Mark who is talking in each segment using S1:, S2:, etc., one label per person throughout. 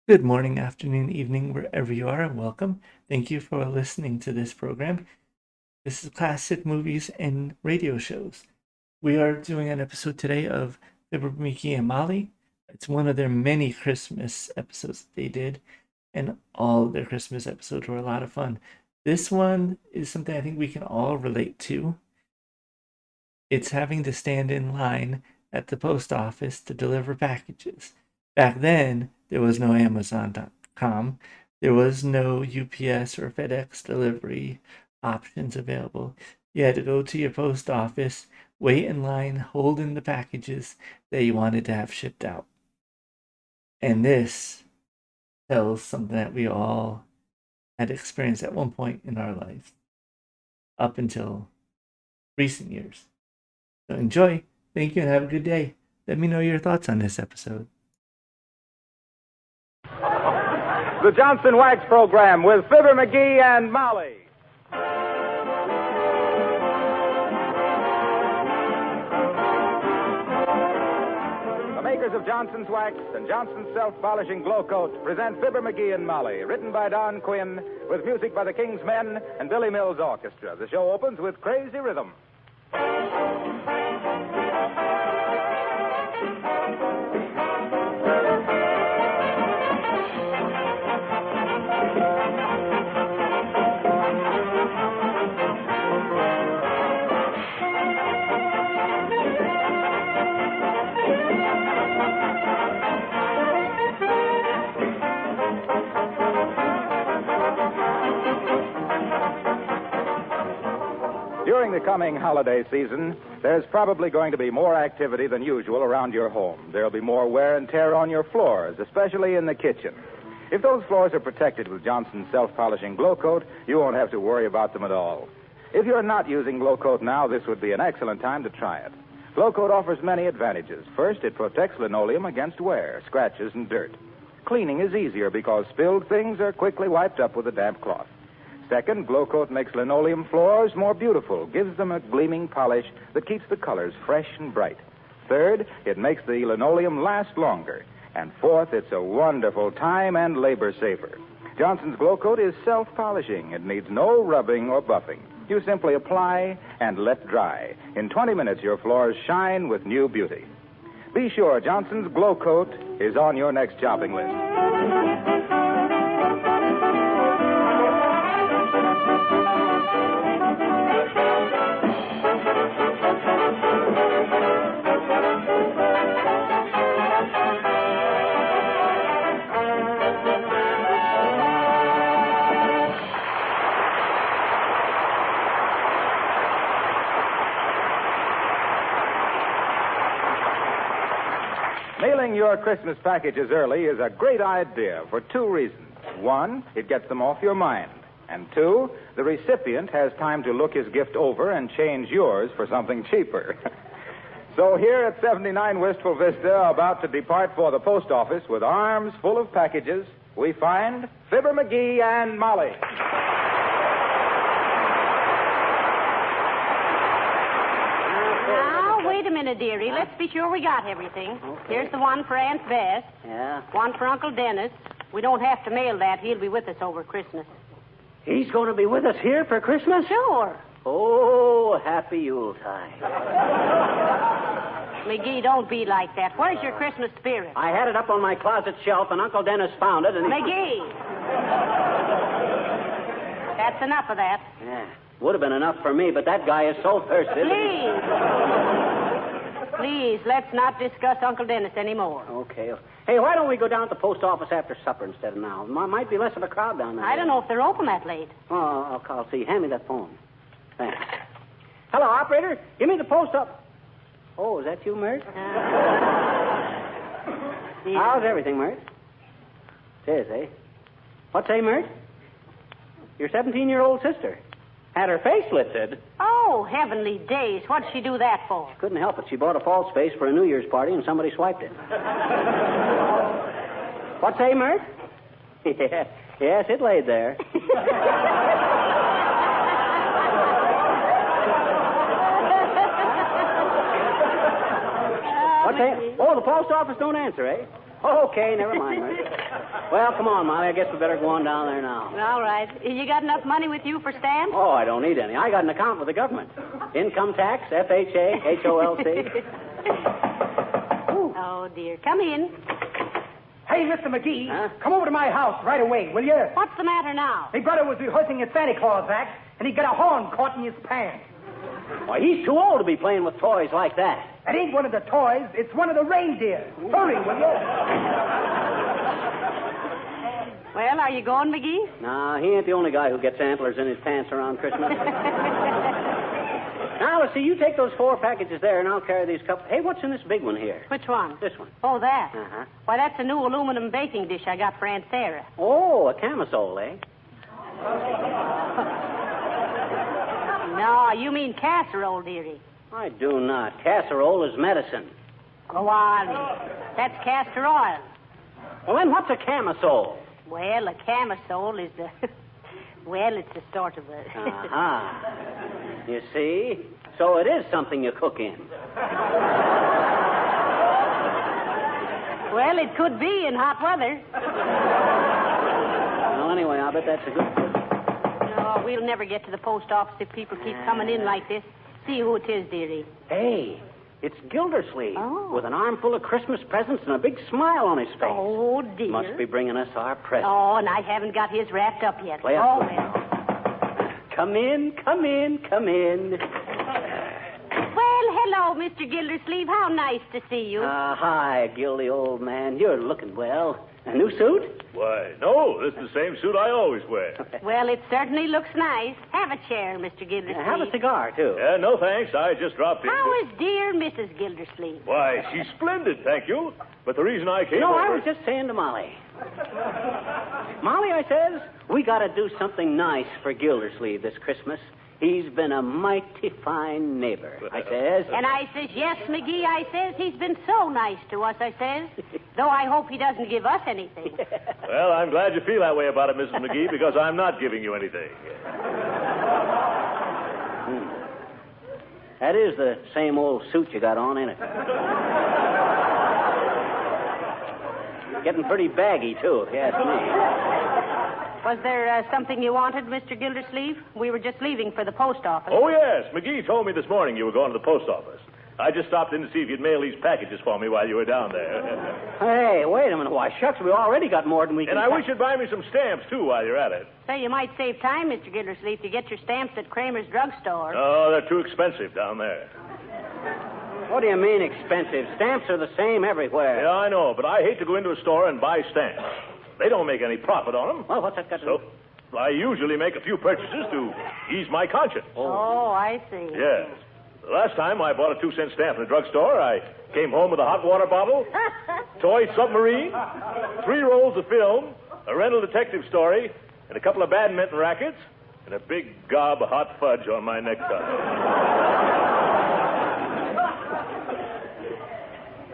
S1: Good morning, afternoon, evening, wherever you are, and welcome. Thank you for listening to this program. This is Classic Movies and Radio Shows. We are doing an episode today of Fibber McGee and Molly. It's one of their many Christmas episodes that they did, and all of their Christmas episodes were a lot of fun. This one is something I think we can all relate to. It's having to stand in line at the post office to deliver packages. Back then, there was no Amazon.com. There was no UPS or FedEx delivery options available. You had to go to your post office, wait in line, hold in the packages that you wanted to have shipped out. And this tells something that we all had experienced at one point in our life, up until recent years. So enjoy. Thank you and have a good day. Let me know your thoughts on this episode.
S2: The Johnson Wax Program with Fibber McGee and Molly. The makers of Johnson's Wax and Johnson's Self-Polishing Glow Coat present Fibber McGee and Molly, written by Don Quinn, with music by the King's Men and Billy Mills Orchestra. The show opens with Crazy Rhythm. During the coming holiday season, there's probably going to be more activity than usual around your home. There'll be more wear and tear on your floors, especially in the kitchen. If those floors are protected with Johnson's Self-Polishing Glow Coat, you won't have to worry about them at all. If you're not using Glow Coat now, this would be an excellent time to try it. Glow Coat offers many advantages. First, it protects linoleum against wear, scratches, and dirt. Cleaning is easier because spilled things are quickly wiped up with a damp cloth. Second, Glow Coat makes linoleum floors more beautiful, gives them a gleaming polish that keeps the colors fresh and bright. Third, it makes the linoleum last longer. And fourth, it's a wonderful time and labor saver. Johnson's Glow Coat is self-polishing. It needs no rubbing or buffing. You simply apply and let dry. In 20 minutes, your floors shine with new beauty. Be sure Johnson's Glow Coat is on your next shopping list. Mailing your Christmas packages early is a great idea for two reasons. One, it gets them off your mind. And two, the recipient has time to look his gift over and change yours for something cheaper. So here at 79 Wistful Vista, about to depart for the post office with arms full of packages, we find Fibber McGee and Molly.
S3: Wait a minute, dearie. Let's be sure we got everything.
S4: Okay.
S3: Here's the one for Aunt Bess.
S4: Yeah.
S3: One for Uncle Dennis. We don't have to mail that. He'll be with us over Christmas.
S4: He's going to be with us here for Christmas?
S3: Sure.
S4: Oh, happy Yuletide.
S3: McGee, don't be like that. Where's your Christmas spirit?
S4: I had it up on my closet shelf, and Uncle Dennis found it, and...
S3: McGee! That's enough of that.
S4: Yeah. Would have been enough for me, but that guy is so thirsty.
S3: Please, let's not discuss Uncle Dennis anymore.
S4: Okay. Hey, why don't we go down to the post office after supper instead of now? Might be less of a crowd down there.
S3: I don't know if they're open that late.
S4: Oh, I'll see. Hand me that phone. Thanks. Hello, operator. Give me the post up. Oh, is that you, Mert?
S3: Yeah.
S4: How's everything, Mert? It is, eh? What's say, Mert? Your 17-year-old sister. Had her face lifted.
S3: Oh, heavenly days. What'd she do that for?
S4: Couldn't help it. She bought a false face for a New Year's party, and somebody swiped it. What say, Mert? Yes, it laid there. What say? Oh, the post office don't answer, eh? Okay, never mind, Mert. Well, come on, Molly. I guess we better go on down there now.
S3: All right. You got enough money with you for stamps?
S4: Oh, I don't need any. I got an account with the government. Income tax, FHA, HOLC.
S3: Oh, dear. Come in.
S5: Hey, Mr. McGee,
S4: Huh?
S5: come over to my house right away, will you?
S3: What's the matter now?
S5: My brother was rehearsing his Santa Claus act, and he got a horn caught in his pants.
S4: Why, he's too old to be playing with toys like that.
S5: That ain't one of the toys, it's one of the reindeer. Hurry, will you?
S3: Well, are you going, McGee?
S4: No, he ain't the only guy who gets antlers in his pants around Christmas. Now, let's see, you take those 4 packages there, and I'll carry these couple. Hey, what's in this big one here?
S3: Which one?
S4: This one.
S3: Oh, that.
S4: Uh-huh.
S3: Why, that's a new aluminum baking dish I got for Aunt Sarah.
S4: Oh, a camisole, eh?
S3: No, you mean casserole, dearie.
S4: I do not. Casserole is medicine.
S3: Go on. That's castor oil.
S4: Well, then what's a camisole?
S3: Well, a camisole is a... well, it's a sort of a...
S4: Uh-huh. You see? So it is something you cook in.
S3: Well, it could be in hot weather.
S4: Well, anyway, I bet that's a good...
S3: No, we'll never get to the post office if people keep coming in like this. See who it is, dearie.
S4: Hey, it's Gildersleeve.
S3: Oh.
S4: With an armful of Christmas presents and a big smile on his face.
S3: Oh, dear.
S4: Must be bringing us our presents.
S3: Oh, and I haven't got his wrapped up yet.
S4: Play up,
S3: Oh,
S4: play.
S3: well.
S4: Come in, come in, come in.
S3: Well, hello, Mr. Gildersleeve. How nice to see you.
S4: Hi, Gildy, old man. You're looking well. A new suit?
S6: Why, no, this is the same suit I always wear.
S3: Well, it certainly looks nice. Have a chair, Mr. Gildersleeve.
S4: Have a cigar, too.
S6: Yeah, no thanks. I just dropped in.
S3: How is dear Mrs. Gildersleeve?
S6: Why, she's splendid, thank you. But the reason I came
S4: No,
S6: over...
S4: I was just saying to Molly. Molly, I says, we got to do something nice for Gildersleeve this Christmas. He's been a mighty fine neighbor, I says.
S3: And I says, yes, McGee, I says, he's been so nice to us, I says. Though I hope he doesn't give us anything.
S6: Well, I'm glad you feel that way about it, Mrs. McGee, because I'm not giving you anything.
S4: That is the same old suit you got on, ain't it? Getting pretty baggy, too, if you ask me.
S3: Was there something you wanted, Mr. Gildersleeve? We were just leaving for the post office.
S6: Oh, yes. McGee told me this morning you were going to the post office. I just stopped in to see if you'd mail these packages for me while you were down there.
S4: Hey, wait a minute. Why, shucks, we already got more than we can...
S6: And I wish you'd buy me some stamps, too, while you're at it.
S3: Say, you might save time, Mr. Gildersleeve, to get your stamps at Kramer's drugstore.
S6: Oh, they're too expensive down there.
S4: What do you mean expensive? Stamps are the same everywhere.
S6: Yeah, I know, but I hate to go into a store and buy stamps. They don't make any profit on them.
S4: Well, what's that got to do?
S6: So I usually make a few purchases to ease my conscience.
S3: Oh, I see.
S6: Yes. The last time I bought a 2-cent stamp in a drugstore, I came home with a hot water bottle, toy submarine, 3 rolls of film, a rental detective story, and a couple of badminton rackets, and a big gob of hot fudge on my necktie.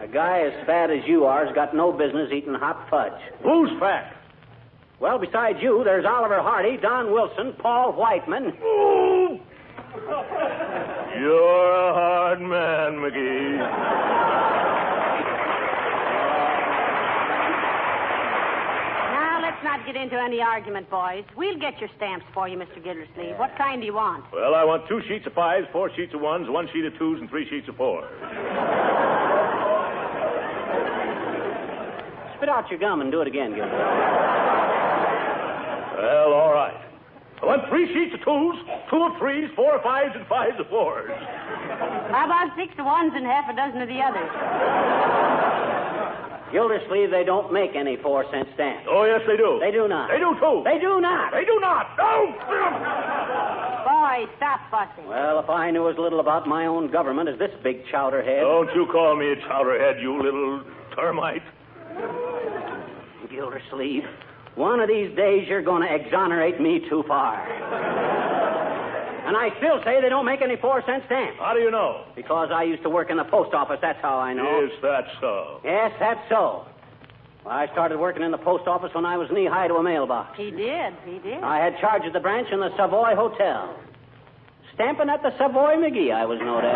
S4: A guy as fat as you are has got no business eating hot fudge.
S6: Who's fat?
S4: Well, besides you, there's Oliver Hardy, Don Wilson, Paul Whiteman.
S6: Ooh! You're a hard man, McGee.
S3: Now, let's not get into any argument, boys. We'll get your stamps for you, Mr. Gildersleeve. What kind do you want?
S6: Well, I want 2 sheets of 5s, 4 sheets of 1s, 1 sheet of 2s, and 3 sheets of 4s.
S4: Spit out your gum and do it again, Gildersleeve.
S6: Well, all right. I want 3 sheets of 2s, 2 of 3s, 4 of 5s, and 5 of 4s.
S3: How about 6 of ones and half a dozen of the others?
S4: Gildersleeve, they don't make any 4-cent stamps.
S6: Oh, yes, they do.
S4: They do not.
S6: They do, too.
S4: They do not.
S6: They do not. No!
S3: Boys, stop fussing.
S4: Well, if I knew as little about my own government as this big chowderhead.
S6: Don't you call me a chowderhead, you little termite.
S4: Gildersleeve, one of these days you're going to exonerate me too far. And I still say they don't make any 4-cent stamps.
S6: How do you know?
S4: Because I used to work in the post office, that's how I know.
S6: Is that so?
S4: Yes, that's so. Well, I started working in the post office when I was knee-high to a mailbox.
S3: He did.
S4: I had charge of the branch in the Savoy Hotel. Stamping at the Savoy McGee, I was known as.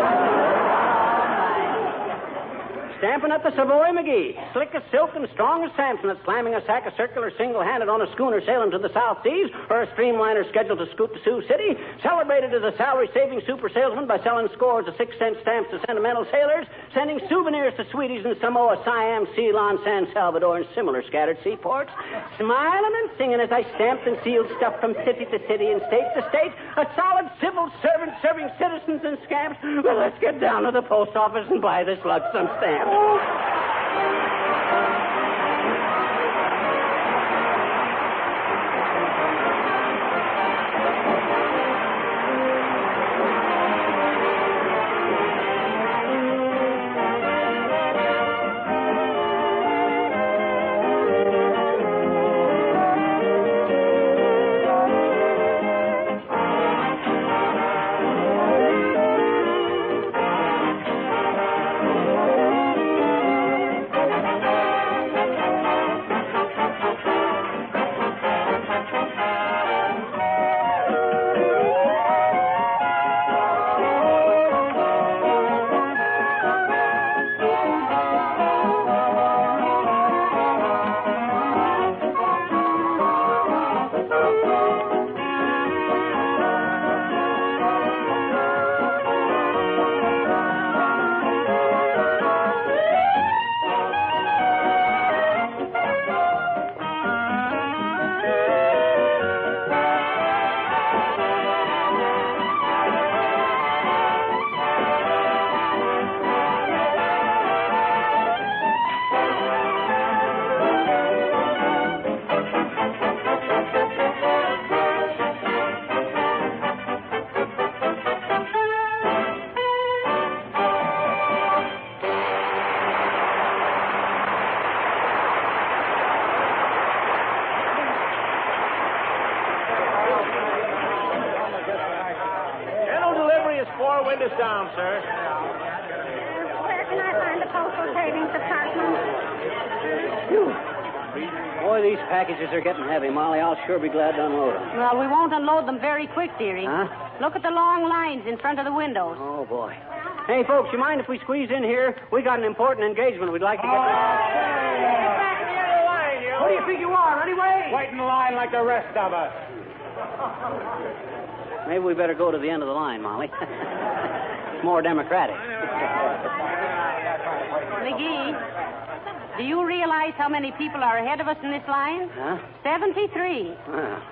S4: stamping at the Fibber McGee. Slick as silk and strong as Samson at slamming a sack of circular single-handed on a schooner sailing to the South Seas or a streamliner scheduled to scoot to Sioux City. Celebrated as a salary-saving super salesman by selling scores of 6-cent stamps to sentimental sailors, sending souvenirs to sweeties in Samoa, Siam, Ceylon, San Salvador, and similar scattered seaports. Smiling and singing as I stamped and sealed stuff from city to city and state to state. A solid civil servant serving citizens and scamps. Well, let's get down to the post office and buy this lug some stamps.
S6: Windows down, sir.
S7: Where can I find the postal savings department?
S4: Boy, these packages are getting heavy, Molly. I'll sure be glad to unload them.
S3: Well, we won't unload them very quick, dearie.
S4: Huh?
S3: Look at the long lines in front of the windows.
S4: Oh, boy. Hey, folks, you mind if we squeeze in here? We got an important engagement we'd like to get...
S5: Who do you think you are, anyway?
S8: Wait in line like the rest of us.
S4: Maybe we better go to the end of the line, Molly. It's more democratic.
S3: McGee, do you realize how many people are ahead of us in this line?
S4: Huh?
S3: 73.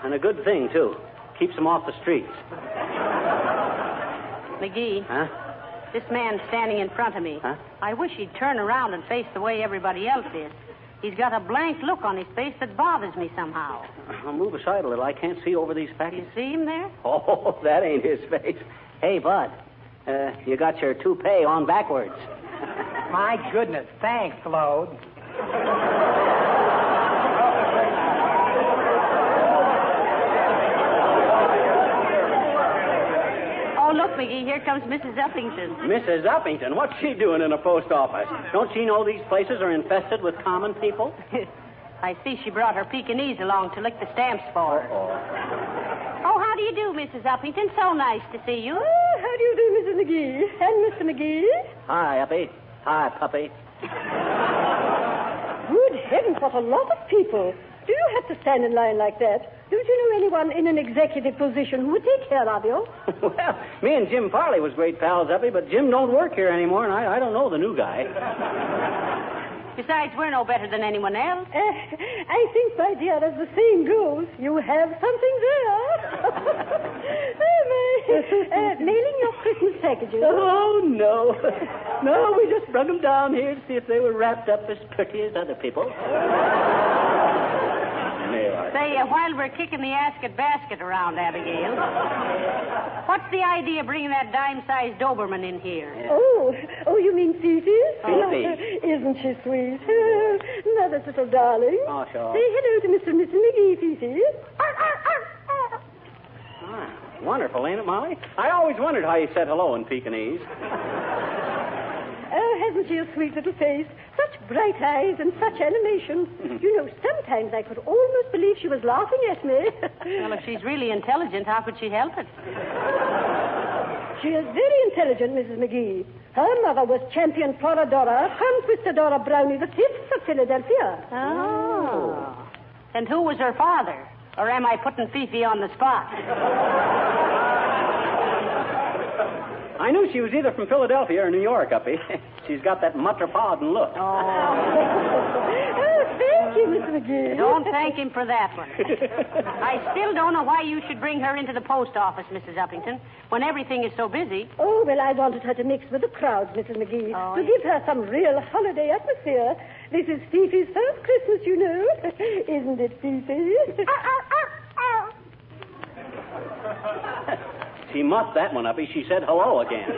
S4: And a good thing, too. Keeps them off the streets.
S3: McGee.
S4: Huh?
S3: This man standing in front of me.
S4: Huh?
S3: I wish he'd turn around and face the way everybody else is. He's got a blank look on his face that bothers me somehow.
S4: I'll move aside a little. I can't see over these
S3: You
S4: packages.
S3: see him there?
S4: Oh, that ain't his face. Hey, Bud, you got your toupee on backwards.
S5: My goodness. Thanks, Claude.
S3: Oh, look, McGee, here comes Mrs. Uppington.
S4: Mrs. Uppington? What's she doing in a post office? Don't she know these places are infested with common people?
S3: I see she brought her Pekingese along to lick the stamps for her. Oh, how do you do, Mrs. Uppington? So nice to see you.
S7: Oh, how do you do, Mrs. McGee? And Mr. McGee?
S4: Hi, Uppy. Hi, puppy.
S7: Good heavens, what a lot of people. Do you have to stand in line like that? Don't you know anyone in an executive position who would take care of you?
S4: Well, me and Jim Farley was great pals, Uppy, but Jim don't work here anymore, and I don't know the new guy.
S3: Besides, we're no better than anyone else.
S7: I think, my dear, as the saying goes, you have something there. Mailing your Christmas packages.
S4: Oh, no. No, we just brought them down here to see if they were wrapped up as pretty as other people.
S3: Say, while we're kicking the basket around, Abigail, what's the idea of bringing that dime-sized Doberman in here?
S4: Yeah.
S7: Oh, you mean Fifi?
S4: Fifi.
S7: Isn't she sweet? Mother's little darling.
S4: Oh, sure.
S7: Say hello to Mr. and Mrs. McGee, Fifi.
S4: Ah, wonderful, ain't it, Molly? I always wondered how you said hello in Pekingese.
S7: Oh, hasn't she a sweet little face? Such bright eyes and such animation. You know, sometimes I could almost believe she was laughing at me.
S3: Well, if she's really intelligent, how could she help it?
S7: She is very intelligent, Mrs. McGee. Her mother was champion Floradora, Conquistadora Brownie the Fifth of Philadelphia.
S3: Oh. And who was her father? Or am I putting Fifi on the spot?
S4: I knew she was either from Philadelphia or New York, Uppy. She's got that metropolitan look.
S7: Oh, thank you, Mr. McGee.
S3: Don't thank him for that one. I still don't know why you should bring her into the post office, Mrs. Uppington, when everything is so busy.
S7: Oh, well, I wanted her to mix with the crowds, Mrs. McGee, to give her some real holiday atmosphere. This is Fifi's first Christmas, you know. Isn't it, Fifi?
S4: She muffed that one, Uppy. She said hello again.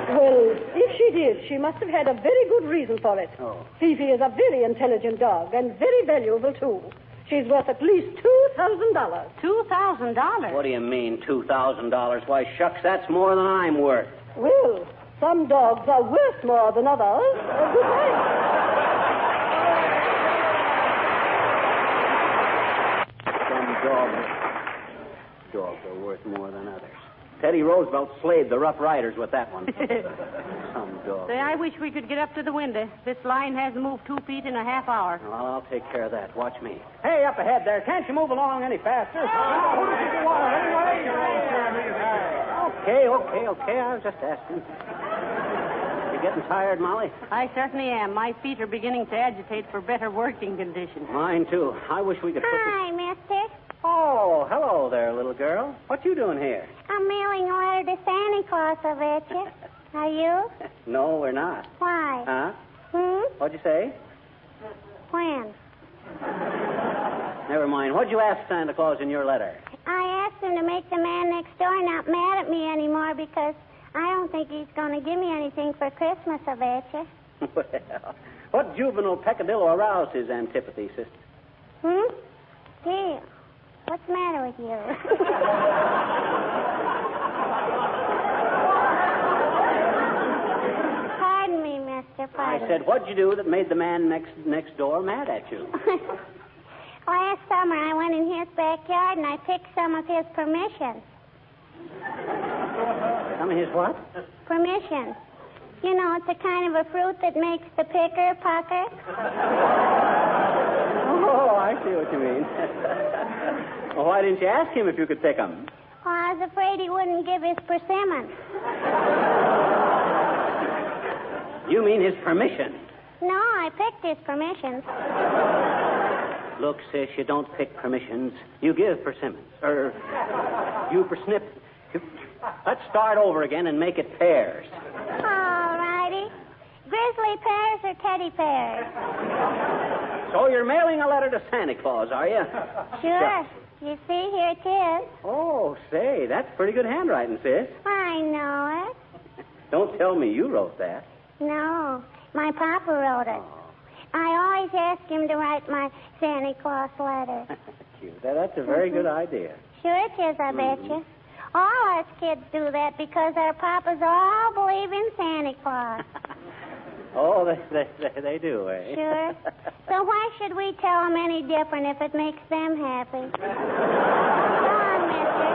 S7: Well, if she did, she must have had a very good reason for it.
S4: Oh.
S7: Fifi is a very intelligent dog and very valuable, too. She's worth at least $2,000.
S3: $2,000?
S4: What do you mean, $2,000? Why, shucks, that's more than I'm worth.
S7: Well, some dogs are worth more than others. Good night.
S4: Some dogs are worth more than others. Teddy Roosevelt slayed the Rough Riders with that one. Some dog.
S3: Say, I wish we could get up to the window. This line hasn't moved 2 feet in a half hour.
S4: Well, I'll take care of that. Watch me.
S5: Hey, up ahead there. Can't you move along any faster?
S4: Okay. I was just asking. You getting tired, Molly?
S3: I certainly am. My feet are beginning to agitate for better working conditions.
S4: Mine, too. I wish we could put this...
S9: Hi, mister.
S4: Oh, hello there, little girl. What you doing here?
S9: I'm mailing a letter to Santa Claus, I bet you. Are you?
S4: No, we're not.
S9: Why?
S4: Huh? What'd you say?
S9: When?
S4: Never mind. What'd you ask Santa Claus in your letter?
S9: I asked him to make the man next door not mad at me anymore because I don't think he's going to give me anything for Christmas, I bet you.
S4: Well, what juvenile peccadillo aroused his antipathy, sister?
S9: Gee, what's the matter with you? Pardon me, mister. Pardon.
S4: I said, what'd you do that made the man next door mad at you?
S9: Last summer, I went in his backyard and I picked some of his permissions.
S4: Some of his what?
S9: Permissions. You know, it's a kind of a fruit that makes the picker pucker.
S4: Oh, I see what you mean. Well, why didn't you ask him if you could pick them?
S9: Oh, I was afraid he wouldn't give his persimmons.
S4: You mean his permission?
S9: No, I picked his permissions.
S4: Look, sis, you don't pick permissions. You give persimmons. You persnip. Let's start over again and make it pears.
S9: All righty. Grizzly pears or teddy pears?
S4: So you're mailing a letter to Santa Claus, are you?
S9: Sure. You see, here it is.
S4: Oh, say, that's pretty good handwriting, sis.
S9: I know it.
S4: Don't tell me you wrote that.
S9: No, my papa wrote it. I always ask him to write my Santa Claus letter.
S4: Cute. That's a very good idea.
S9: Sure it is, I bet you. All us kids do that because our papas all believe in Santa Claus.
S4: Oh, they do, eh?
S9: Sure. So why should we tell them any different if it makes them happy? Come on, mister.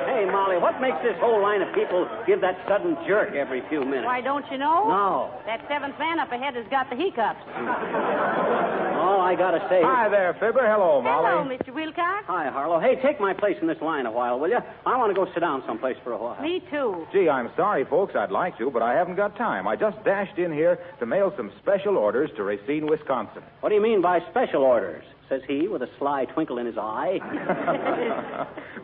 S4: Hey, Molly, what makes this whole line of people give that sudden jerk every few minutes?
S3: Why, don't you know?
S4: No.
S3: That seventh man up ahead has got the hiccups.
S4: All I gotta say...
S2: Hi there, Fibber. Hello, Molly.
S3: Hello, Mr. Wilcox.
S4: Hi, Harlow. Hey, take my place in this line a while, will you? I want to go sit down someplace for a while.
S3: Me too.
S2: Gee, I'm sorry, folks. I'd like to, but I haven't got time. I just dashed in here to mail some special orders to Racine, Wisconsin.
S4: What do you mean by special orders? Says he with a sly twinkle in his eye.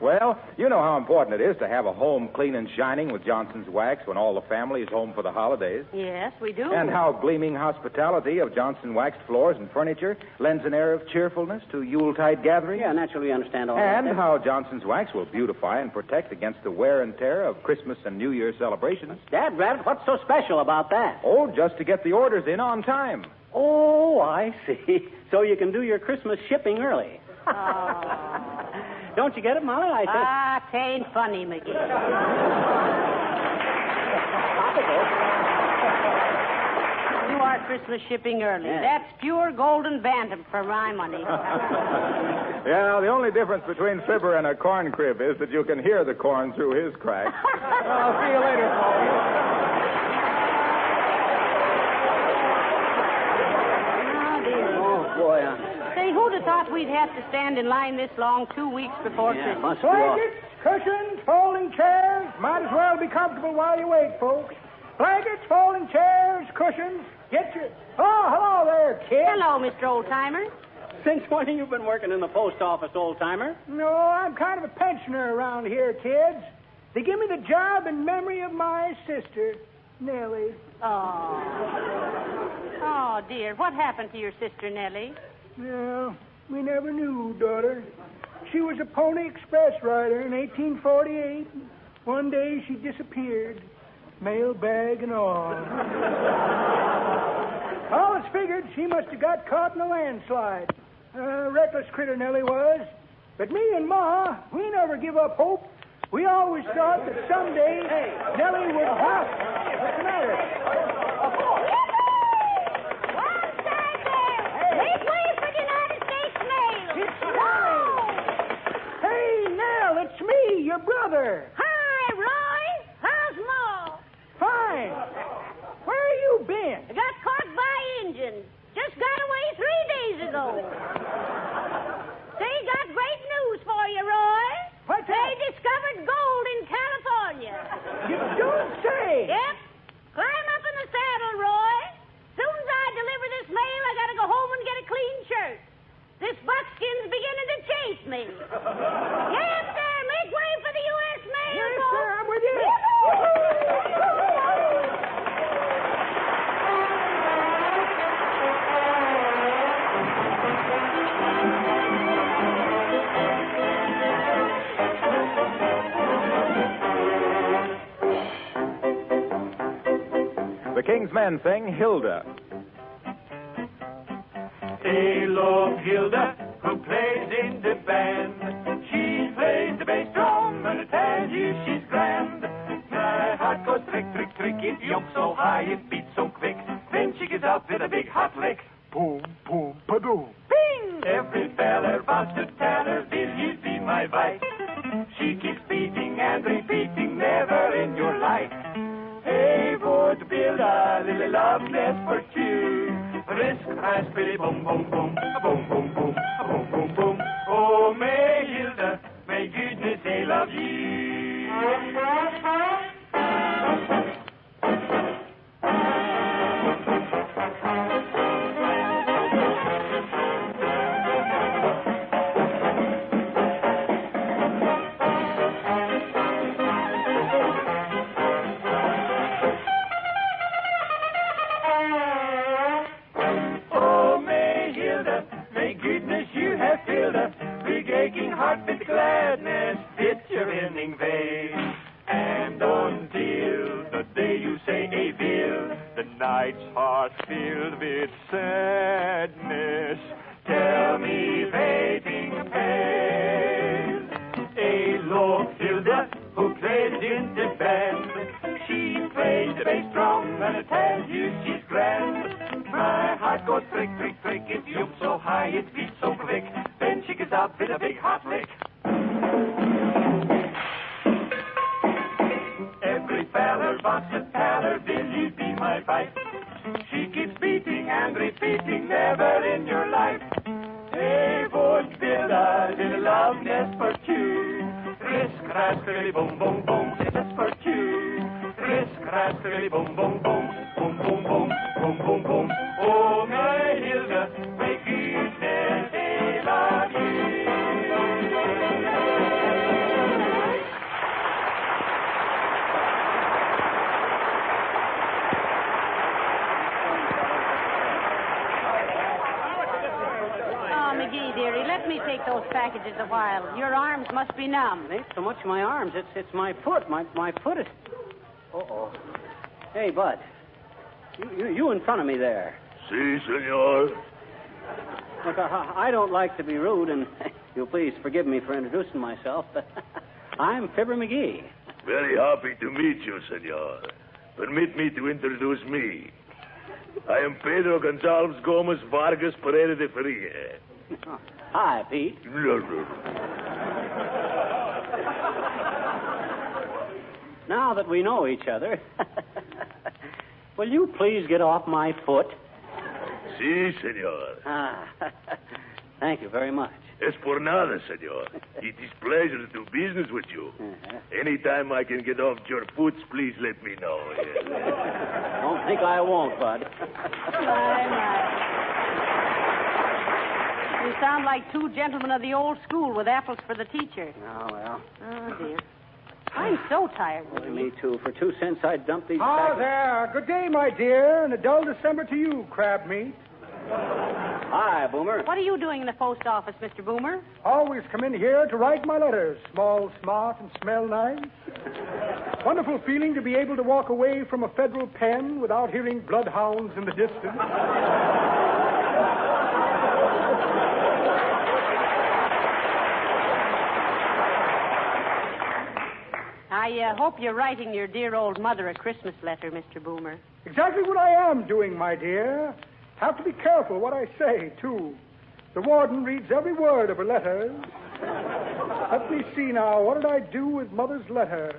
S2: Well, you know how important it is to have a home clean and shining with Johnson's Wax when all the family is home for the holidays.
S3: Yes, we do.
S2: And how gleaming hospitality of Johnson waxed floors and furniture lends an air of cheerfulness to Yuletide gatherings.
S4: Yeah, naturally, we understand all that.
S2: And how Johnson's Wax will beautify and protect against the wear and tear of Christmas and New Year celebrations.
S4: Dad, Rabbit, what's so special about that?
S2: Oh, just to get the orders in on time.
S4: Oh, I see. So you can do your Christmas shipping early. Don't you get it, Molly? I said...
S3: Tain't funny, McGee. Do our Christmas shipping early.
S4: Yeah.
S3: That's pure golden bantam for my money.
S2: Yeah, the only difference between Fibber and a corn crib is that you can hear the corn through his crack.
S5: I'll see you later, folks.
S3: Oh, dear.
S4: Oh, boy.
S3: Say, who'd have thought we'd have to stand in line this long 2 weeks before Christmas?
S4: Must be off.
S5: Blankets, cushions, folding chairs. Might as well be comfortable while you wait, folks. Blankets, folding chairs, cushions. Get your... Oh, hello there, kid.
S3: Hello, Mr. Oldtimer.
S4: Since when have you been working in the post office, old-timer?
S5: No, I'm kind of a pensioner around here, kids. They give me the job in memory of my sister, Nellie.
S3: Oh. Oh, dear. What happened to your sister, Nellie?
S5: Well, we never knew, daughter. She was a Pony Express rider in 1848. One day she disappeared, mail bag and all. All it's figured she must have got caught in a landslide. Reckless critter Nellie was. But me and Ma, we never give up hope. We always thought that someday Nellie would hop. What's the matter?
S9: Make way for the United States mail.
S5: It's Nellie. Hey, Nell, it's me, your brother.
S9: Hi, Roy. How's Ma?
S5: Fine. Where you been?
S9: I got caught by Indians. Just got away 3 days ago. They got great news for you, Roy.
S5: What's
S9: They
S5: that?
S9: discovered gold in California.
S5: You don't say.
S9: Yep. Climb up in the saddle, Roy. Soon as I deliver this mail, I gotta go home and get a clean shirt. This buckskin's beginning to chase me. Yes, sir. Make way for the U.S. mail,
S5: Yes,
S9: folks.
S5: sir, I'm with you.
S2: The King's Men sing Hilda.
S6: Hey, look, Hilda, who plays in the band. She plays the bass drum, and I tell you she's grand. My heart goes trick, trick, trick. It jumps so high, it beats so quick. Then she gets up with a big hot lick. Boom, boom, ba-doom. Bing! Every feller wants to tell her, will you be my wife? She keeps beating and repeating, never in your life. Hey, would build a little love nest for two. Risk, raspberry, boom, boom, boom, boom, boom, boom, boom, boom, boom. Oh, may Hilda, may goodness I love you. Oh, may Hilda, may goodness you have filled a big aching heart with gladness, fit your inning vein. And until the day you say a will, the night's heart filled with sadness. Tell me, waiting pale. A look, Hilda, who plays in the band. She plays the bass drum, and I tell you she's grand. My heart goes trick, trick, trick. It jumps so high, it beats so quick. Then she gets up with a big hot lick. Every feller wants to tell her, will you be my wife? She keeps beating and repeating, never in your life. Hey, would build a little love nest for two. Risk, raspberry, boom, boom, boom, just for two. Risk, raspberry, boom, boom, boom, boom, boom, boom, boom, boom, boom. Oh, my Hilda, may goodness I love you.
S3: Oh, McGee, dearie, let me take those packages a while. Your arms must be numb.
S4: It ain't so much my arms. It's my foot. My foot is... Uh-oh. Hey, Bud. You in front of me there.
S6: Si, senor.
S4: Look, I don't like to be rude, and you'll please forgive me for introducing myself, but I'm Fibber McGee.
S6: Very happy to meet you, senor. Permit me to introduce me. I am Pedro Gonzalez Gomez Vargas Pereira de Feria.
S4: Hi, Pete. Now that we know each other, will you please get off my foot?
S6: Si, senor.
S4: Thank you very much.
S6: Es por nada, senor. It is pleasure to do business with you. Anytime I can get off your foot, please let me know.
S4: Don't think I won't, bud.
S3: You sound like two gentlemen of the old school with apples for the teacher.
S4: Oh, well.
S3: Oh, dear. I'm so tired.
S4: Well, me too. For 2 cents, I'd dump these
S5: Ah,
S4: packets.
S5: there. Good day, my dear, and a dull December to you, crab meat.
S4: Hi, Boomer.
S3: What are you doing in the post office, Mr. Boomer?
S5: Always come in here to write my letters. Small, smart, and smell nice. Wonderful feeling to be able to walk away from a federal pen without hearing bloodhounds in the distance.
S3: I hope you're writing your dear old mother a Christmas letter, Mr. Boomer.
S5: Exactly what I am doing, my dear. Have to be careful what I say, too. The warden reads every word of her letters. Let me see now. What did I do with Mother's letter?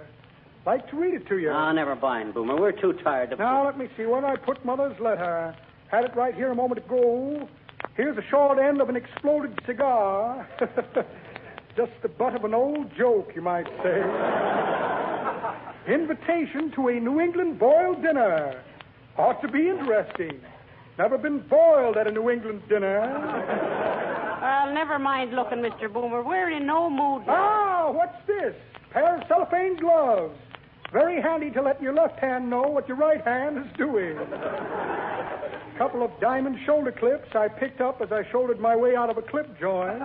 S5: Like to read it to you.
S4: Ah, never mind, Boomer. We're too tired to...
S5: Now, let me see. Where did I put Mother's letter? Had it right here a moment ago. Here's the short end of an exploded cigar. Just the butt of an old joke, you might say. Invitation to a New England boiled dinner. Ought to be interesting. Never been boiled at a New England dinner.
S3: Well, never mind looking, Mr. Boomer. We're in no mood.
S5: Ah, what's this? Pair of cellophane gloves. Very handy to let your left hand know what your right hand is doing. Couple of diamond shoulder clips I picked up as I shouldered my way out of a clip joint.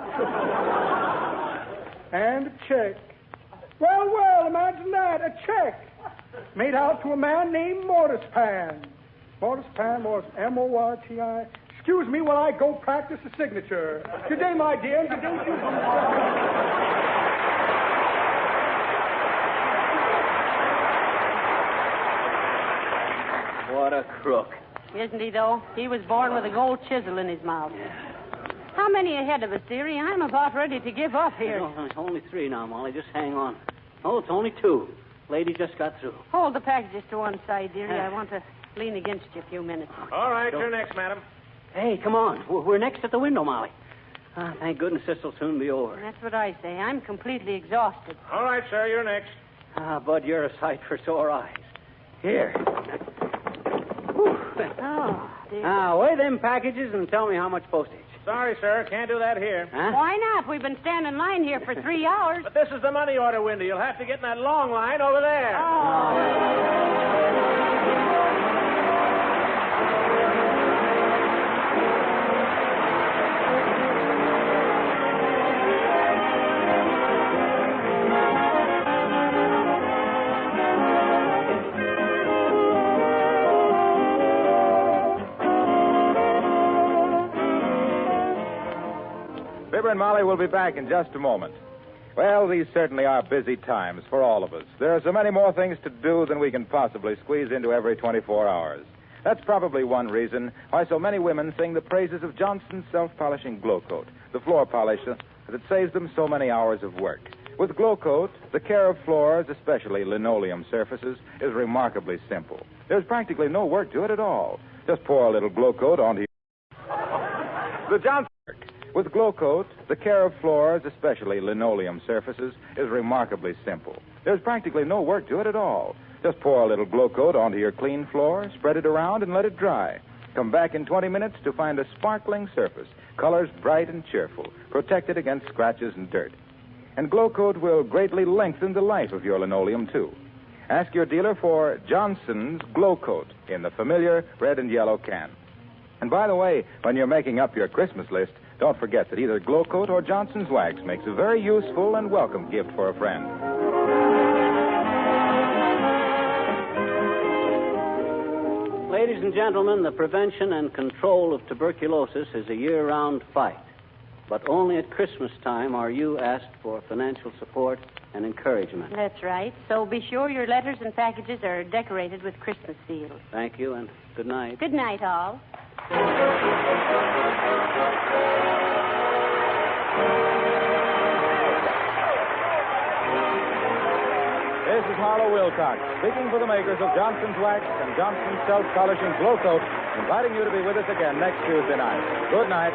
S5: And a check. Well, imagine that, a check. Made out to a man named Mortispan. Mortispan, M-O-R-T-I. Excuse me while I go practice the signature. Good day, my dear. And good day to you.
S4: What a crook.
S3: Isn't he, though? He was born with a gold chisel in his mouth. How many ahead of us, dearie? I'm about ready to give up here.
S4: No, it's only 3 now, Molly. Just hang on. Oh, it's only 2. Lady just got through.
S3: Hold the packages to one side, dearie. I want to lean against you a few minutes.
S8: All right, you're next, madam.
S4: Hey, come on. We're next at the window, Molly. Thank goodness this will soon be over.
S3: That's what I say. I'm completely exhausted.
S8: All right, sir, you're next.
S4: Bud, you're a sight for sore eyes. Here.
S3: Oh, dear.
S4: Now, weigh them packages and tell me how much postage.
S8: Sorry, sir, can't do that here.
S4: Huh?
S3: Why not? We've been standing in line here for 3 hours.
S8: But this is the money order window. You'll have to get in that long line over there.
S2: Fibber and Molly will be back in just a moment. Well, these certainly are busy times for all of us. There are so many more things to do than we can possibly squeeze into every 24 hours. That's probably one reason why so many women sing the praises of Johnson's self-polishing Glow Coat, the floor polisher that saves them so many hours of work. With Glow Coat, the care of floors, especially linoleum surfaces, is remarkably simple. There's practically no work to it at all. Just pour a little Glow Coat onto the Johnson. With Glow Coat, the care of floors, especially linoleum surfaces, is remarkably simple. There's practically no work to it at all. Just pour a little Glow Coat onto your clean floor, spread it around, and let it dry. Come back in 20 minutes to find a sparkling surface, colors bright and cheerful, protected against scratches and dirt. And Glow Coat will greatly lengthen the life of your linoleum, too. Ask your dealer for Johnson's Glow Coat in the familiar red and yellow can. And by the way, when you're making up your Christmas list, don't forget that either Glow Coat or Johnson's Wax makes a very useful and welcome gift for a friend.
S4: Ladies and gentlemen, the prevention and control of tuberculosis is a year-round fight. But only at Christmas time are you asked for financial support and encouragement.
S3: That's right. So be sure your letters and packages are decorated with Christmas seals.
S4: Thank you, and good night.
S3: Good night, all.
S2: This is Harlow Wilcox, speaking for the makers of Johnson's Wax and Johnson's Self-Polishing Glow Coat, inviting you to be with us again next Tuesday night. Good night.